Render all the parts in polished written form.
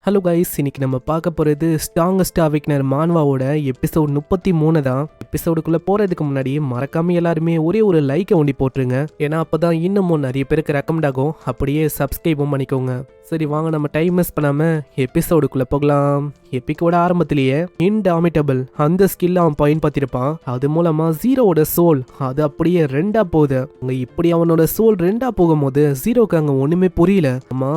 Hello guys, இன்னைக்கு நம்ம பார்க்க போகிறது ஸ்ட்ராங்கஸ்ட் அவேக்னர் மான்வாவோட எபிசோட் 33 தான். எபிசோடுக்குள்ளே போகிறதுக்கு முன்னாடி மறக்காமல் எல்லாருமே ஒரே ஒரு லைக்கை ஒண்டி போட்டுருங்க. ஏன்னா அப்போ தான் இன்னமும் நிறைய பேருக்கு ரெக்கமெண்ட் ஆகும். அப்படியே சப்ஸ்கிரைபும் பண்ணிக்கோங்க. சரி வாங்க, நம்ம டைம் மிஸ் பண்ணாமல் எபிசோடுக்குள்ளே போகலாம். எபிக்கோட ஆரம்பத்திலேயே இன்டாமிட்டபிள் அந்த ஸ்கில்ல அவன் பயன்படுத்தியிருப்பான். அது மூலமாக ஜீரோவோட சோல் அது அப்படியே ரெண்டா போகுது. அங்கே இப்படி அவனோட சோல் ரெண்டா போகும்போது ஜீரோக்கு அங்கே ஒன்றுமே புரியல. அம்மா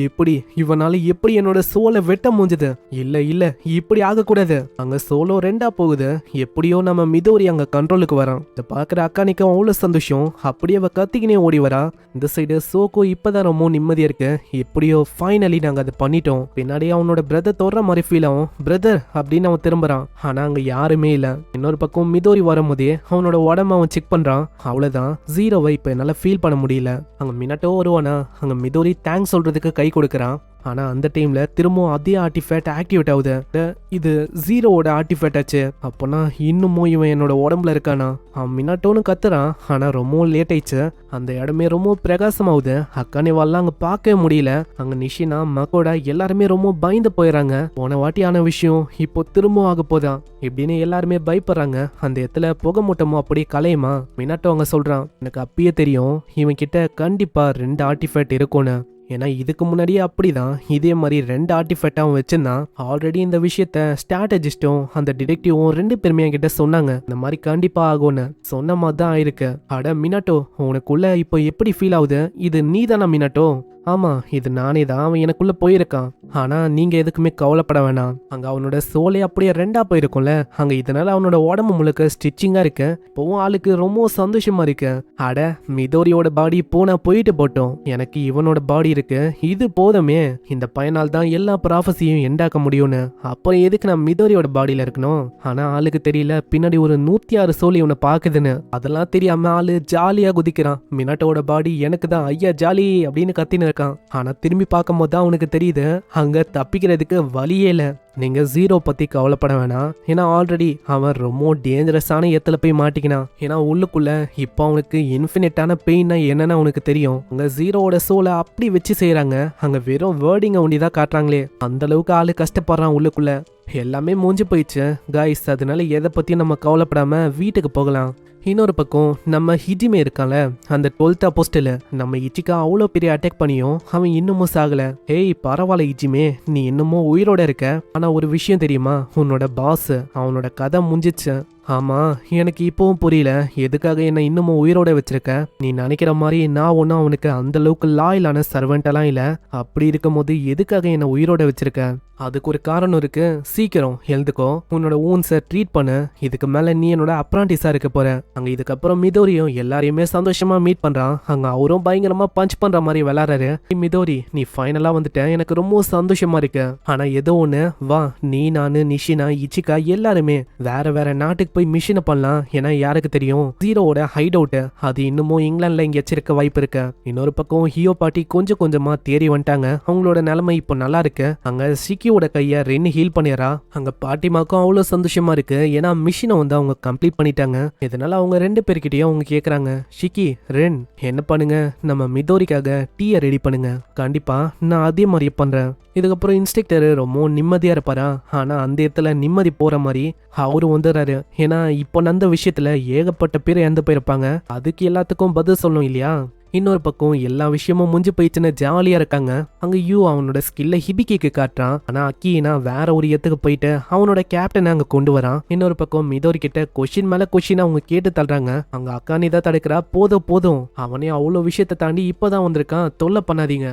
எப்படி இவனால எப்படி என்னோட சோலை வெட்ட முடிஞ்சது? இல்ல இப்படி ஆகக்கூடாது. அங்க சோலோ ரெண்டா போகுது. எப்படியோ நம்ம மிதோரி அங்க கண்ட்ரோலுக்கு வரான். இதை பாக்குற அக்கானிக்கும் அவ்வளவு சந்தோஷம். அப்படியே அவ கத்திக்கினே ஓடி வரா. இந்த சைடு சோகோ இப்பதான் ரொம்ப நிம்மதியா இருக்கு. எப்படியோ ஃபைனலி நாங்க அதை பண்ணிட்டோம். பின்னாடியே அவனோட பிரதர் தொடுற மாதிரி ஃபீல் ஆகும். பிரதர் அப்படின்னு அவன் திரும்புறான். ஆனா அங்க யாருமே இல்ல. இன்னொரு பக்கம் மிதோரி வரும்போதே அவனோட உடம்ப அவன் செக் பண்றான். அவ்வளவுதான், ஜீரோவை இப்ப என்னால ஃபீல் பண்ண முடியல. அங்க மினட்டோ வருவானா, அங்க மிதோரி தேங்க்ஸ் சொல்றதுக்கு கை கொடுக்கறான். ஆனா அந்த டைம்ல திரும்பவும் அதே ஆர்டிஃபேக்ட் ஆக்டிவேட் ஆகுது. இது ஜீரோவோட ஆர்டிஃபேக்ட் ஆச்சு. அப்போனா இன்னமும் இவன் என்னோட உடம்புல இருக்கானா? அவன் மினாட்டோன்னு கத்துறான். ஆனா ரொம்ப லேட் ஆயிடுச்சு. அந்த இடமே ரொம்ப பிரகாசமாகுது. அக்கானிவாலாம் அங்க பார்க்கவே முடியல. அங்க நிஷினா மக்கோட எல்லாருமே ரொம்ப பயந்து போயிடறாங்க. போன வாட்டியான விஷயம் இப்போ திரும்பவும் ஆக போதான் இப்படின்னு எல்லாருமே பயப்படுறாங்க. அந்த இடத்துல புகை மூட்டமும் அப்படியே கலையுமா. மினாட்டோ அங்க சொல்றான், எனக்கு அப்பயே தெரியும் இவன் கிட்ட கண்டிப்பா 2 ஆர்டிஃபேக்ட் இருக்கும்னு. ஏன்னா இதுக்கு முன்னாடியே அப்படிதான் இதே மாதிரி 2 ஆர்டிஃபேக்டாகவும் வச்சிருந்தான். ஆல்ரெடி இந்த விஷயத்த ஸ்ட்ராட்டஜிஸ்டும் அந்த டிடெக்டிவும் 2 பேருமே என்கிட்ட சொன்னாங்க. இந்த மாதிரி கண்டிப்பா ஆகும்னு. சொன்ன மாதிரி தான் ஆயிருக்கு. அட மினாட்டோ, உனக்குள்ள இப்போ எப்படி ஃபீல் ஆகுது? இது நீ தானா மினாட்டோ? ஆமா, இது நானே தான். அவன் எனக்குள்ள போயிருக்கான். ஆனா நீங்க எதுக்குமே கவலைப்பட வேணாம். அங்க அவனோட சோலே அப்படியே ரெண்டா போயிருக்கும்ல. அங்க இதனால அவனோட உடம்பு முழுக்க ஸ்டிச்சிங்கா இருக்கு. இப்போவும் ஆளுக்கு ரொம்ப சந்தோஷமா இருக்கு. அட மிதோரியோட பாடி போனா போயிட்டு போட்டோம், எனக்கு இவனோட பாடி இருக்கு, இது போதுமே. இந்த பையனால் தான் எல்லா ப்ராஃபஸையும் எண்டாக்க முடியும்னு. அப்புறம் எதுக்கு நான் மிதோரியோட பாடியில இருக்கணும்? ஆனா ஆளுக்கு தெரியல பின்னாடி ஒரு 106 சோல் இவனை பாக்குதுன்னு. அதெல்லாம் தெரியாம ஆளு ஜாலியா குதிக்கிறான். மினாட்டோட பாடி எனக்கு தான், ஐயா ஜாலி அப்படின்னு கத்தின்னு இருக்கான். ஆனா திரும்பி பார்க்கும் போது தான் அவனுக்கு தெரியுது அங்க தப்பிக்கிறதுக்கு வழியே இல்ல. நீங்க ஜீரோ பத்தி கவலைப்பட வேணாம். ஏன்னா ஆல்ரெடி அவன் ரொம்ப டேஞ்சரஸான இடத்துல போய் மாட்டிக்கினான். ஏன்னா உள்ளுக்குள்ள இப்போ அவனுக்கு இன்ஃபினிட்டான பெயின்னா என்னன்னு அவனுக்கு தெரியும். அங்க ஜீரோவோட சோலை அப்படி வச்சு செய்யறாங்க. அங்க வெறும் வேர்டிங்க ஒண்டிதான் காட்டுறாங்களே. அந்த அளவுக்கு ஆளு கஷ்டப்படுறான் உள்ளுக்குள்ள. எல்லாமே மூஞ்சி போயிடுச்சு கைஸ். அதனால எதை பத்தியும் நம்ம கவலைப்படாம வீட்டுக்கு போகலாம். இன்னொரு பக்கம் நம்ம ஹிஜிமே இருக்கான்ல, அந்த 12th அப்போஸ்டல் நம்ம இச்சிக்கா அவ்வளோ பெரிய அட்டாக் பண்ணியும் அவன் இன்னமும் சாகல. ஏய் பரவாயில்ல இச்சிமே, நீ இன்னமும் உயிரோட இருக்க. ஆனா ஒரு விஷயம் தெரியுமா, உன்னோட பாஸ் அவனோட கதை முடிஞ்சிச்சு. ஆமா, எனக்கு இப்பவும் புரியல எதுக்காக என்ன இன்னமும் உயிரோட வச்சிருக்க. நீ நினைக்கிற மாதிரி நான் ஒன்னும் அவனுக்கு அந்த அளவுக்கு லாயலான சர்வெண்ட் எல்லாம் இல்ல. அப்படி இருக்கும் போது எதுக்காக என்ன உயிரோட வச்சிருக்க? அதுக்கு ஒரு காரணம் இருக்கு. சீக்கிரம் எழுந்துக்கோ, உன்னோட ஊன்ஸை ட்ரீட் பண்ணு. இதுக்கு மேல நீ என்னோட அப்ரான்டிஸா இருக்க போற. அங்க இதுக்கப்புறம் மிதோரியும் எல்லாரையுமே சந்தோஷமா மீட் பண்றான். அங்க அவரும் பயங்கரமா பஞ்ச் பண்ற மாதிரி விளையாடுறாரு. மிதோரி, நீ ஃபைனலா வந்துட்ட, எனக்கு ரொம்ப சந்தோஷமா இருக்கு. ஆனா ஏதோ ஒண்ணு, வா நீ, நானு, நிஷினா, இச்சிகா எல்லாருமே வேற வேற நாட்டுக்கு போய் மிஷினை பண்ணலாம். ஏன்னா யாருக்கு தெரியும், ஜீரோவோட ஹைட் அவுட் அது இன்னமும் இங்கிலாந்துல இங்க வச்சிருக்க வாய்ப்பு இருக்கு. இன்னொரு பக்கம் ஹியோ பாட்டி கொஞ்சம் கொஞ்சமா தேறி வந்துட்டாங்க. அவங்களோட நிலைமை இப்போ நல்லா இருக்கு. அங்க ஷிக்கியோட கைய ரென்னு ஹீல் பண்ணிடுறா. அங்க பாட்டிமாக்கும் அவ்வளவு சந்தோஷமா இருக்கு. ஏன்னா மிஷினை வந்து அவங்க கம்ப்ளீட் பண்ணிட்டாங்க. இதனால அவங்க 2 பேர்கிட்டயும் அவங்க கேக்குறாங்க, ஷிக்கி, ரென் என்ன பண்ணுங்க, நம்ம மிதோரிக்காக டீயை ரெடி பண்ணுங்க. கண்டிப்பா நான் அதே மாதிரியே பண்றேன். இதுக்கப்புறம் இன்ஸ்ட்ரக்டர் ரொம்ப நிம்மதியா இருப்பாரா. ஆனா அந்த இடத்துல நிம்மதி போற மாதிரி அவரு வந்துடுறாரு. ஏன்னா இப்போ அந்த விஷயத்துல ஏகப்பட்ட பேர் இறந்து போயிருப்பாங்க. அதுக்கு எல்லாத்துக்கும் பதில் சொல்லணும் இல்லையா. இன்னொரு பக்கம் எல்லா விஷயமும் முடிஞ்சு போயிடுச்சுன்னு ஜாலியா இருக்காங்க. அங்க யூ அவனோட ஸ்கில்ல ஹிபிகிக்கு காட்டுறான். ஆனா அக்கினா வேற ஒரு இடத்துக்கு போயிட்டு அவனோட கேப்டனை அங்க கொண்டு வரான். இன்னொரு பக்கம் மிதோரி கிட்ட கொஸ்டின் மேல கொஸ்டின் அவங்க கேட்டு தள்ளுறாங்க. அங்க அக்கானி தான் தடுக்கிறா. போதும் அவனே அவ்வளவு விஷயத்தை தாண்டி இப்பதான் வந்திருக்கான், தொல்லை பண்ணாதீங்க.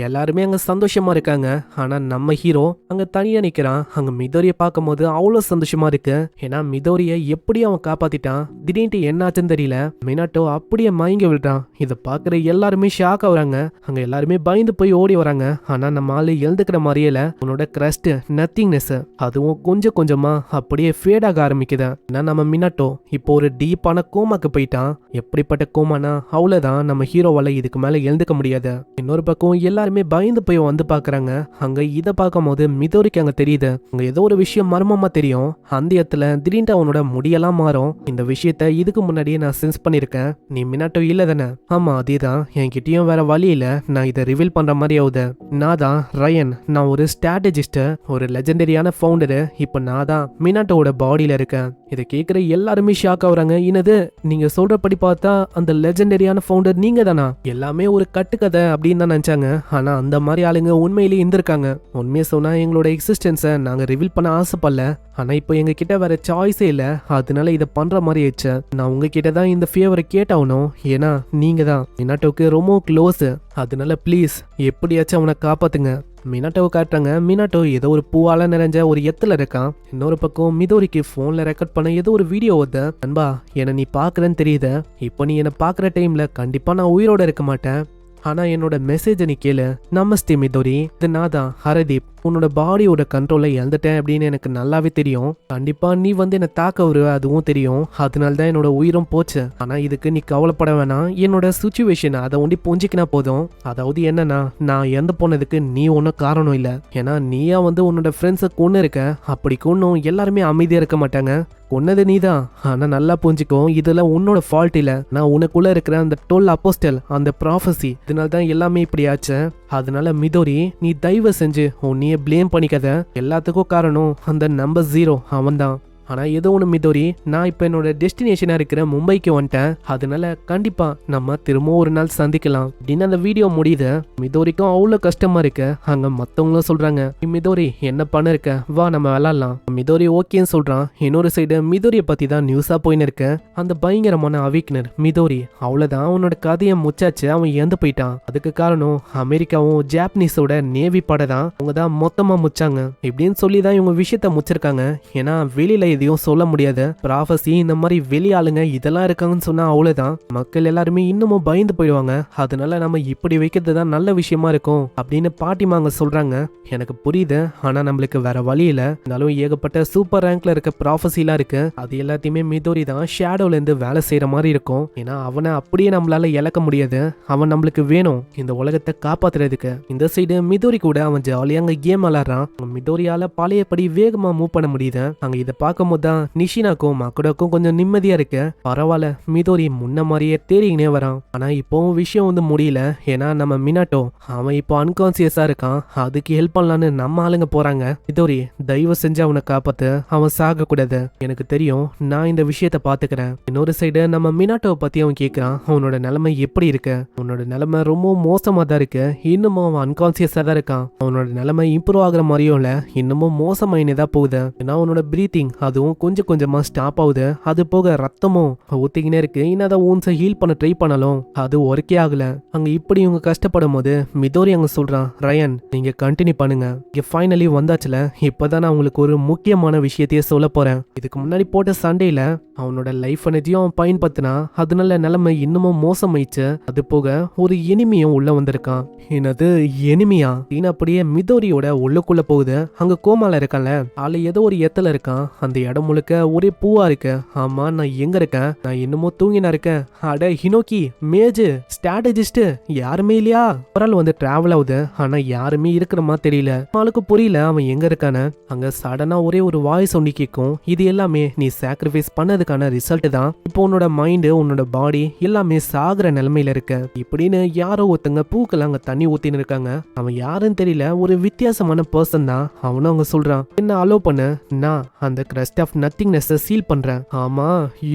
எல்லாருமே அங்க சந்தோஷமா இருக்காங்க. ஆனா நம்ம ஹீரோ அங்க தனியா நிக்கிறான். அங்க மிதோரியை பார்க்கும் போது அவ்வளவு சந்தோஷமா இருக்கு. ஏன்னா மிதோரியை எப்படி அவன் காப்பாத்திட்டான். திடீர்னு என்னாச்சுன்னு தெரியல. மினாட்டோ அப்படியே மயங்கி விடுறான். இதை பாக்குற எல்லாருமே ஷாக் ஆகுறாங்க. அங்க எல்லாருமே பயந்து போய் ஓடி வராங்க. ஆனா நம்ம ஆளு எழுந்துக்கிற மாதிரியே இல்ல. உன்னோட கிரஸ்ட் நத்திங்னஸ் அதுவும் கொஞ்சம் கொஞ்சமா அப்படியே ஃபேட் ஆக ஆரம்பிக்குது. ஏன்னா நம்ம மினாட்டோ இப்போ ஒரு டீப்பான கோமாக்கு போயிட்டான். எப்படிப்பட்ட கோமானா அவ்வளவுதான், நம்ம ஹீரோவால இதுக்கு மேல எழுந்துக்க முடியாது. இன்னொரு பக்கம் எல்லாரும் எல்லாருமே பயந்து போய் வந்து பாக்குறாங்க. அங்க இதை பார்க்கும் போது மிதோரிக்கு அங்க தெரியுது அங்க ஏதோ ஒரு விஷயம் மர்மமா தெரியும். அந்த இடத்துல திடீர்னு அவனோட முடியெல்லாம் மாறும். இந்த விஷயத்த இதுக்கு முன்னாடியே நான் சென்ஸ் பண்ணிருக்கேன். நீ மினாட்டோ இல்ல தானே? ஆமா அதேதான். என்கிட்டயும் வேற வழி இல்ல, நான் இதை ரிவீல் பண்ற மாதிரி ஆகுது. நான் தான் ரயன். நான் ஒரு ஸ்ட்ராட்டஜிஸ்ட், ஒரு லெஜெண்டரியான ஃபவுண்டரு. இப்போ நான் தான் மினாட்டோட பாடியில இருக்கேன். இதை கேட்குற எல்லாருமே ஷாக் ஆகுறாங்க. என்னது நீங்க சொல்றபடி பார்த்தா அந்த லெஜெண்டரியான ஃபவுண்டர் நீங்க தானா? எல்லாமே ஒரு கட்டுக்கதை அப்படின்னு தான் நினைச்சாங்க. ஆனா அந்த மாதிரி ஆளுங்க உண்மையிலேயே இருந்திருக்காங்க. உண்மையை சொன்னா எங்களோட எக்ஸிஸ்டன்ஸை நாங்க ரிவீல் பண்ண ஆசைப்படல. ஆனா இப்போ எங்க கிட்ட வேற சாய்ஸே இல்ல, அதனால இதை பண்ற மாதிரி ஆயிடுச்சு. நான் உங்ககிட்ட தான் இந்த ஃபேவரை கேட்டாகணும், ஏன்னா நீங்க தான் மினாட்டோக்கு ரொம்ப க்ளோஸ். அதனால ப்ளீஸ் எப்படியாச்சும் அவனை காப்பாத்துங்க. மினாட்டோவை காட்டுறாங்க. மினாட்டோ ஏதோ ஒரு பூவால நிறைஞ்ச ஒரு எத்துல இருக்கான். இன்னொரு பக்கம் மிதோரிக்கு போன்ல ரெக்கார்ட் பண்ண ஏதோ ஒரு வீடியோ வருது. நண்பா என்ன நீ பாக்குறேன்னு தெரியுது. இப்போ நீ என்ன பாக்குற டைம்ல கண்டிப்பா நான் உயிரோட இருக்க மாட்டேன். ஆனா என்னோட மெசேஜ நீ கேளு. நமஸ்தே மிதோரி, இது நான் தான் ஹரதீப். உன்னோட பாடியோட கண்ட்ரோலை இழந்துட்டேன் அப்படின்னு எனக்கு நல்லாவே தெரியும். கண்டிப்பா நீ வந்து என்ன தாக்க வருவ, அதுவும் தெரியும். அதனால தான் என்னோட உயிரும் போச்சு. ஆனா இதுக்கு நீ கவலைப்பட வேணாம். என்னோட சுச்சுவேஷன் அதை ஒண்டி புரிஞ்சிக்கினா போதும். அதாவது என்னன்னா, நான் இறந்து போனதுக்கு நீ ஒன்னும் காரணம் இல்ல. ஏன்னா நீயா வந்து உன்னோட ஃப்ரெண்ட்ஸை கொன்னு இருக்க. அப்படி கொன்னும் எல்லாருமே அமைதியா இருக்க மாட்டாங்க. கொன்னது நீதான். ஆனா நல்லா புரிஞ்சுக்கோ, இதுல உன்னோட ஃபால்ட் இல்ல. நான் உனக்குள்ள இருக்கிற அந்த 12 அப்போஸ்டல், அந்த ப்ராஃபசி, இதனால தான் எல்லாமே இப்படி ஆச்சு. அதனால மிதோரி நீ தயவு செஞ்சு உன்னையே ப்ளேம் பண்ணிக்காத. எல்லாத்துக்கும் காரணம் அந்த நம்பர் 0 அவன்தான். ஆனா ஏதோ ஒன்று மிதோரி, நான் இப்போ என்னோட டெஸ்டினேஷனா இருக்கிற மும்பைக்கு வந்துட்டேன். அதனால கண்டிப்பா நம்ம திரும்ப ஒரு நாள் சந்திக்கலாம் அப்படின்னு அந்த வீடியோ முடியுது. மிதோரிக்கும் அவ்வளோ கஷ்டமா இருக்கு. அங்க மத்தவங்களும் சொல்றாங்க, மிதோரி என்ன பண்ண இருக்க, வா நம்ம விளாடலாம். மிதோரி ஓகேன்னு சொல்றான். இன்னொரு சைடு மிதோரியை பத்தி தான் நியூஸா போயின்னு இருக்கு. அந்த பயங்கரமான அவிக்னர் மிதோரி அவ்வளவுதான், அவனோட கதையை முச்சாச்சு. அவன் இறந்து போயிட்டான். அதுக்கு காரணம் அமெரிக்காவும் ஜாப்பனீஸோட நேவி படை தான். அவங்க தான் மொத்தமா முச்சாங்க இப்படின்னு சொல்லி தான் இவங்க விஷயத்த முச்சிருக்காங்க. ஏன்னா வெளியில எதையும் சொல்ல முடியாது. ப்ராஃபஸி இந்த மாதிரி வெளி ஆளுங்க இதெல்லாம் இருக்காங்கன்னு சொன்னா அவ்வளவுதான், மக்கள் எல்லாருமே இன்னமும் பயந்து போயிடுவாங்க. அதனால நம்ம இப்படி வைக்கிறது தான் நல்ல விஷயமா இருக்கும் அப்படின்னு பாட்டிமாங்க சொல்றாங்க. எனக்கு புரியுது, ஆனா நம்மளுக்கு வேற வழி இல்ல. இருந்தாலும் ஏகப்பட்ட சூப்பர் ரேங்க்ல இருக்க ப்ராஃபஸிலாம் இருக்கு. அது எல்லாத்தையுமே மிதோரி தான் ஷேடோல இருந்து வேலை செய்யற மாதிரி இருக்கும். ஏன்னா அவனை அப்படியே நம்மளால இழக்க முடியாது. அவன் நம்மளுக்கு வேணும் இந்த உலகத்தை காப்பாத்துறதுக்கு. இந்த சைடு மிதோரி கூட அவன் ஜாலியா அங்க கேம் விளாடுறான். மிதோரியால பழையபடி வேகமா மூவ் பண்ண முடியுது. அங்க இதை பார்க்கும் போதுதான் நிஷினாக்கும் மக்குடாக்கும் கொஞ்சம் நிம்மதியா இருக்கு. பரவாயில்ல, மிதோரி முன்ன மாதிரியே தேடிக்கினே வரான். ஆனா இப்போவும் விஷயம் வந்து முடியல. ஏன்னா நம்ம மினாட்டோ அவன் இப்போ அன்கான்சியஸா இருக்கான். அதுக்கு ஹெல்ப் பண்ணலான்னு நம்ம ஆளுங்க போறாங்க. மிதோரி தயவு செஞ்சு அவனை காப்பாத்து, அவன் சாக கூடாது. எனக்கு தெரியும், நான் இந்த விஷயத்த பாத்துக்கிறேன். இன்னொரு சைடு நம்ம மினாட்டோவை பத்தி அவன் கேட்கிறான். அவனோட நிலைமை எப்படி இருக்கு? அவனோட நிலைமை ரொம்ப மோசமா தான் இருக்கு. இன்னமும் அவன் அன்கான்சியஸா தான் இருக்கான். அவனோட நிலைமை இம்ப்ரூவ் ஆகுற மாதிரியும் இல்ல, இன்னமும் மோசமாயினே தான் போகுது. ஏன்னா அவனோட பிரீத்திங் அதுவும் கொஞ்சம் கொஞ்சமா ஸ்டாப் ஆகுது. அது போக ரத்தமும் ஊத்திக்கினே இருக்கு. என்னதான் ஊன்ஸை ஹீல் பண்ண ட்ரை பண்ணாலும் அது ஒர்க்கே ஆகல. அங்க இப்படி இவங்க கஷ்டப்படும் போது மிதோரி அங்க சொல்றான், ரயன் நீங்க கண்டினியூ பண்ணுங்க, இங்க ஃபைனலி வந்தாச்சுல. இப்பதான் நான் உங்களுக்கு ஒரு முக்கியமான விஷயத்தையே சொல்ல போறேன். இதுக்கு முன்னாடி போட்ட சண்டேல அவனோட லைஃப் எனர்ஜியும் அவன் பயன்படுத்தினா, அதனால நிலைமை இன்னமும் மோசமாயிடுச்சு. அது போக ஒரு எனிமியும் உள்ள வந்திருக்கான். என்னது எனிமியா? அப்படியே மிதோரியோட உள்ளுக்குள்ள போகுது. அங்க கோமால இருக்கான்ல ஆளு ஏதோ ஒரு இடத்துல இருக்கான். அந்த இடம் முழுக்க ஒரே பூவா இருக்கு. ஆமா நான் எங்க இருக்கேன்? நான் இன்னமும் தூங்கினா இருக்கேன். அட ஹினோக்கி, மேஜ், ஸ்ட்ராட்டஜிஸ்ட் யாருமே இல்லையா? ஒரு ஆள் வந்து டிராவல் ஆகுது. ஆனா யாருமே இருக்கிற மாதிரி தெரியல. அவளுக்கு புரியல அவன் எங்க இருக்கானு. அங்க சடனா ஒரே ஒரு வாய்ஸ் ஒண்ணி கேட்கும். இது எல்லாமே நீ சாக்ரிஃபைஸ் பண்ணதுக்கான ரிசல்ட் தான். இப்போ உன்னோட மைண்டு உன்னோட பாடி எல்லாமே சாகுற நிலைமையில இருக்க இப்படின்னு யாரோ ஒருத்தங்க பூக்கள் அங்க தண்ணி ஊத்தின்னு இருக்காங்க. அவன் யாருன்னு தெரியல, ஒரு வித்தியாசமான பர்சன் தான். அவனும் அவங்க சொல்றான், என்ன அலோ பண்ணு, நான் அந்த கிரஸ்ட் ஆஃப் நத்திங்னஸ் சீல் பண்றேன். ஆமா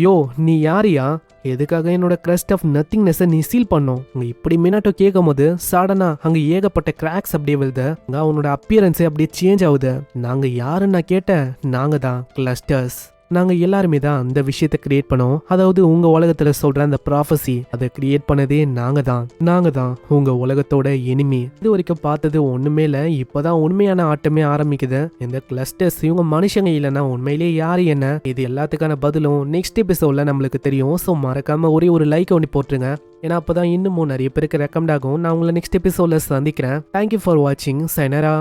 யோ நீ யாரியா? எதுக்காக என்னோட கிரஸ்ட் ஆஃப் நத்திங்னஸ் நீ சீல் பண்ணும்? இப்படி மினாட்டோ கேட்கும் போது சடனா அங்க ஏகப்பட்ட கிராக்ஸ் அப்படியே விழுது. அவனோட அப்பியரன்ஸ் அப்படியே சேஞ்ச் ஆகுது. நாங்க யாருன்னு நான் கேட்டேன். நாங்க தான் கிளஸ்டர்ஸ். நாங்க எல்லாருமே தான் அந்த விஷயத்தை கிரியேட் பண்ணோம். அதாவது உங்க உலகத்துல சொல்ற அந்த ப்ராஃபசி அதை கிரியேட் பண்ணதே நாங்க தான் உங்க உலகத்தோட எனிமி. இது வரைக்கும் பார்த்தது ஒண்ணுமே இல்ல, இப்பதான் உண்மையான ஆட்டமே ஆரம்பிக்குது. இந்த கிளஸ்டர்ஸ் இவங்க மனுஷங்க இல்லைன்னா உண்மையிலேயே யாரு என்ன? இது எல்லாத்துக்கான பதிலும் நெக்ஸ்ட் எபிசோட்ல நம்மளுக்கு தெரியும். ஸோ மறக்காம ஒரே ஒரு லைக் ஒன்று போட்டுருங்க. ஏன்னா அப்பதான் இன்னமும் நிறைய பேருக்கு ரெக்கமெண்ட் ஆகும். நான் உங்களை நெக்ஸ்ட் எபிசோட்ல சந்திக்கிறேன். தேங்க்யூ ஃபார் வாட்சிங். சைனரா.